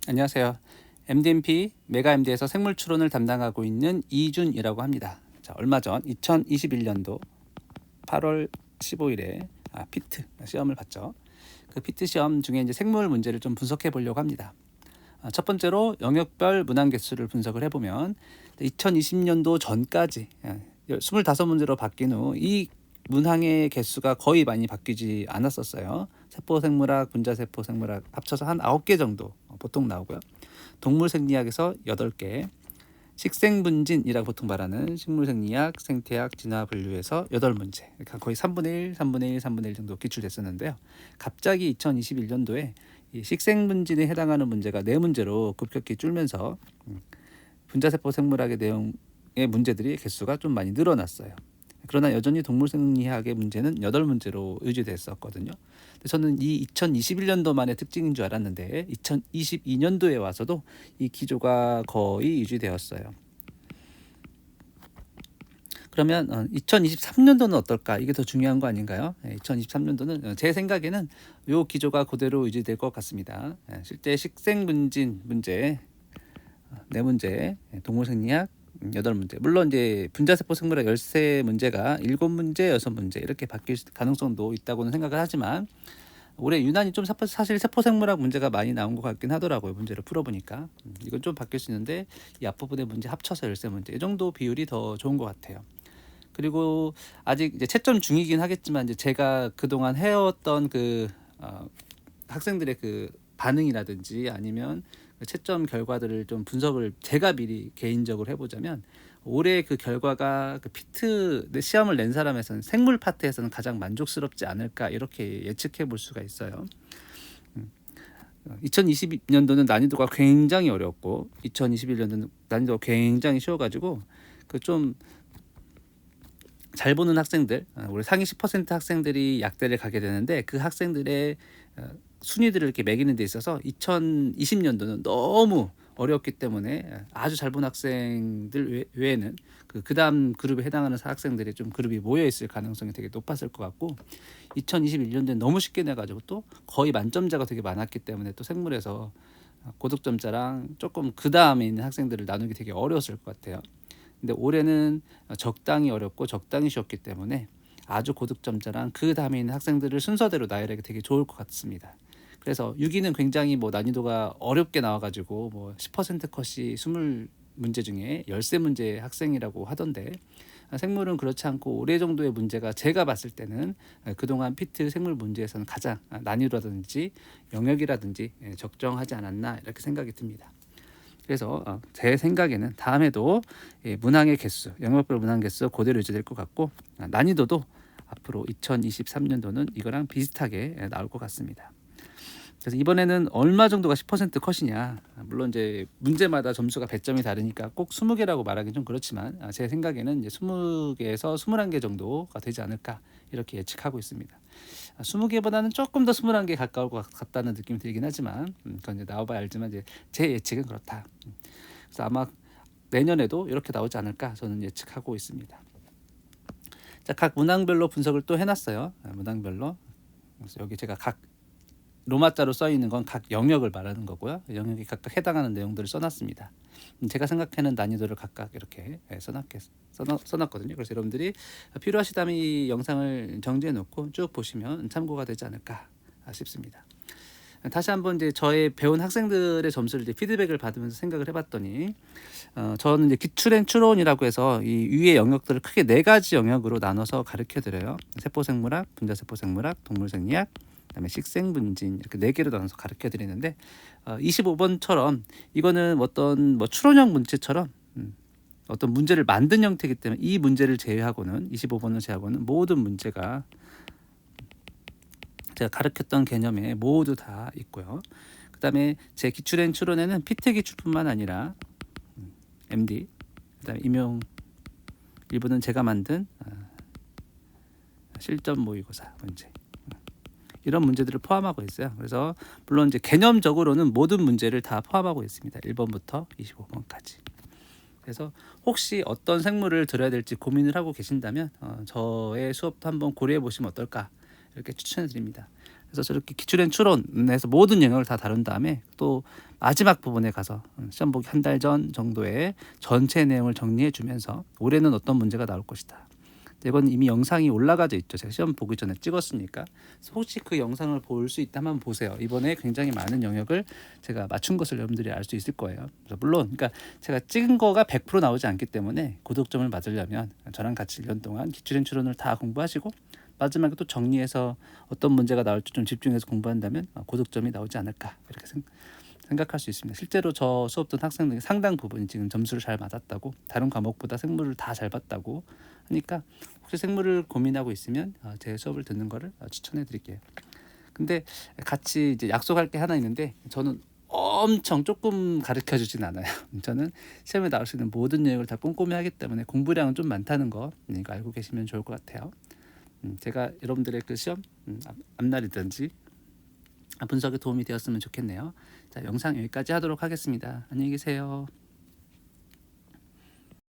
안녕하세요. MDMP 메가MD에서 생물 추론을 담당하고 있는 이준이라고 합니다. 자, 얼마 전 2021년도 8월 15일에 피트 시험을 봤죠. 그 피트 시험 중에 이제 생물 문제를 좀 분석해 보려고 합니다. 첫 번째로 영역별 문항 개수를 분석을 해보면 2020년도 전까지 25문제로 바뀐 후 이 문항의 개수가 거의 많이 바뀌지 않았었어요. 세포생물학, 분자세포생물학 합쳐서 한 9개 정도 보통 나오고요. 동물생리학에서 8개, 식생분진이라고 보통 말하는 식물생리학, 생태학, 진화분류에서 8문제, 그러니까 거의 3분의 1, 3분의 1, 3분의 1 정도 기출됐었는데요. 갑자기 2021년도에 이 식생분진에 해당하는 문제가 4문제로 급격히 줄면서 분자세포 생물학의 내용의 문제들이 개수가 좀 많이 늘어났어요. 그러나 여전히 동물생리학의 문제는 8문제로 유지됐었거든요. 저는 이 2021년도만의 특징인 줄 알았는데 2022년도에 와서도 이 기조가 거의 유지되었어요. 그러면 2023년도는 어떨까? 이게 더 중요한 거 아닌가요? 2023년도는 제 생각에는 이 기조가 그대로 유지될 것 같습니다. 실제 식생분진 문제 4문제, 동물생리학 8문제. 물론 이제 분자세포 생물학 13문제가 7문제, 6문제 이렇게 바뀔 가능성도 있다고는 생각을 하지만 올해 유난히 좀 사실 세포생물학 문제가 많이 나온 것 같긴 하더라고요. 문제를 풀어보니까. 이건 좀 바뀔 수 있는데 이 앞부분의 문제 합쳐서 13문제. 이 정도 비율이 더 좋은 것 같아요. 그리고 아직 이제 채점 중이긴 하겠지만 이제 제가 그동안 해왔던 학생들의 그 반응이라든지 아니면 채점 결과들을 좀 분석을 제가 미리 개인적으로 해보자면 올해 그 결과가 그 피트 시험을 낸 사람에서는 생물 파트에서는 가장 만족스럽지 않을까 이렇게 예측해 볼 수가 있어요. 2020년도는 난이도가 굉장히 어렵고 2021년도는 난이도가 굉장히 쉬워가지고 그 좀 잘 보는 학생들, 우리 상위 10% 학생들이 약대를 가게 되는데 그 학생들의 순위들을 이렇게 매기는 데 있어서 2020년도는 너무 어렵기 때문에 아주 잘 본 학생들 외에는 그 다음 그룹에 해당하는 학생들이 좀 그룹이 모여 있을 가능성이 되게 높았을 것 같고 2021년도에 너무 쉽게 내가지고 또 거의 만점자가 되게 많았기 때문에 또 생물에서 고득점자랑 조금 그 다음에 있는 학생들을 나누기 되게 어려웠을 것 같아요. 근데 올해는 적당히 어렵고 적당히 쉬웠기 때문에 아주 고득점자랑 그 다음에 있는 학생들을 순서대로 나열하기 되게 좋을 것 같습니다. 그래서 6위는 굉장히 난이도가 어렵게 나와가지고 10% 컷이 20문제 중에 13문제 학생이라고 하던데 생물은 그렇지 않고 올해 정도의 문제가 제가 봤을 때는 그동안 피트 생물 문제에서는 가장 난이도라든지 영역이라든지 적정하지 않았나 이렇게 생각이 듭니다. 그래서 제 생각에는 다음에도 문항의 개수, 영역별 문항 개수 그대로 유지될 것 같고 난이도도 앞으로 2023년도는 이거랑 비슷하게 나올 것 같습니다. 그래서 이번에는 얼마 정도가 10% 컷이냐. 물론 이제 문제마다 점수가 배점이 다르니까 꼭 20개라고 말하기는 좀 그렇지만 제 생각에는 이제 20개에서 21개 정도가 되지 않을까 이렇게 예측하고 있습니다. 20개보다는 조금 더 21개 가까울 것 같다는 느낌이 들긴 하지만 그건 이제 나와봐야 알지만 이제 제 예측은 그렇다. 그래서 아마 내년에도 이렇게 나오지 않을까 저는 예측하고 있습니다. 자, 각 문항별로 분석을 또 해놨어요. 문항별로. 그래서 여기 제가 각 로마자로 써 있는 건 각 영역을 말하는 거고요. 영역이 각각 해당하는 내용들을 써놨습니다. 제가 생각하는 난이도를 각각 이렇게 써놨거든요. 그래서 여러분들이 필요하시다면 이 영상을 정지해 놓고 쭉 보시면 참고가 되지 않을까 싶습니다. 다시 한번 이제 저의 배운 학생들의 점수를 이제 피드백을 받으면서 생각을 해봤더니 저는 이제 기출행 추론이라고 해서 이 위의 영역들을 크게 4가지 영역으로 나눠서 가르쳐 드려요. 세포생물학, 분자세포생물학, 동물생리학, 그다음에 식생분진 이렇게 4개로 나눠서 가르쳐 드리는데 25번처럼 이거는 어떤 추론형 문제처럼 어떤 문제를 만든 형태이기 때문에 이 문제를 제외하고는 25번을 제외하고는 모든 문제가 제가 가르쳤던 개념에 모두 다 있고요. 그 다음에 제 기출행 추론에는 피트 기출뿐만 아니라 MD, 그 다음에 임용 일부는 제가 만든 실전 모의고사 문제 이런 문제들을 포함하고 있어요. 그래서 물론 이제 개념적으로는 모든 문제를 다 포함하고 있습니다. 1번부터 25번까지. 그래서 혹시 어떤 생물을 들어야 될지 고민을 하고 계신다면 저의 수업도 한번 고려해 보시면 어떨까 이렇게 추천해 드립니다. 그래서 저렇게 기출엔 추론에서 모든 영역을 다 다룬 다음에 또 마지막 부분에 가서 시험 보기 한 달 전 정도에 전체 내용을 정리해 주면서 올해는 어떤 문제가 나올 것이다. 이건 이미 영상이 올라가져 있죠. 제가 시험 보기 전에 찍었으니까. 혹시 그 영상을 볼 수 있다면 보세요. 이번에 굉장히 많은 영역을 제가 맞춘 것을 여러분들이 알 수 있을 거예요. 그래서 물론 그러니까 제가 찍은 거가 100% 나오지 않기 때문에 고득점을 맞으려면 저랑 같이 1년 동안 기출행 추론을 다 공부하시고 마지막에 또 정리해서 어떤 문제가 나올지 좀 집중해서 공부한다면 고득점이 나오지 않을까 이렇게 생각할 수 있습니다. 실제로 저 수업 듣는 학생들 상당 부분이 지금 점수를 잘 맞았다고, 다른 과목보다 생물을 다 잘 봤다고 하니까 혹시 생물을 고민하고 있으면 제 수업을 듣는 거를 추천해 드릴게요. 근데 같이 이제 약속할 게 하나 있는데 저는 엄청 조금 가르쳐 주진 않아요. 저는 시험에 나올 수 있는 모든 내용을 다 꼼꼼히 하기 때문에 공부량은 좀 많다는 거 이거 알고 계시면 좋을 것 같아요. 제가 여러분들의 그 시험 앞날이든지 분석에 도움이 되었으면 좋겠네요. 자, 영상 여기까지 하도록 하겠습니다. 안녕히 계세요.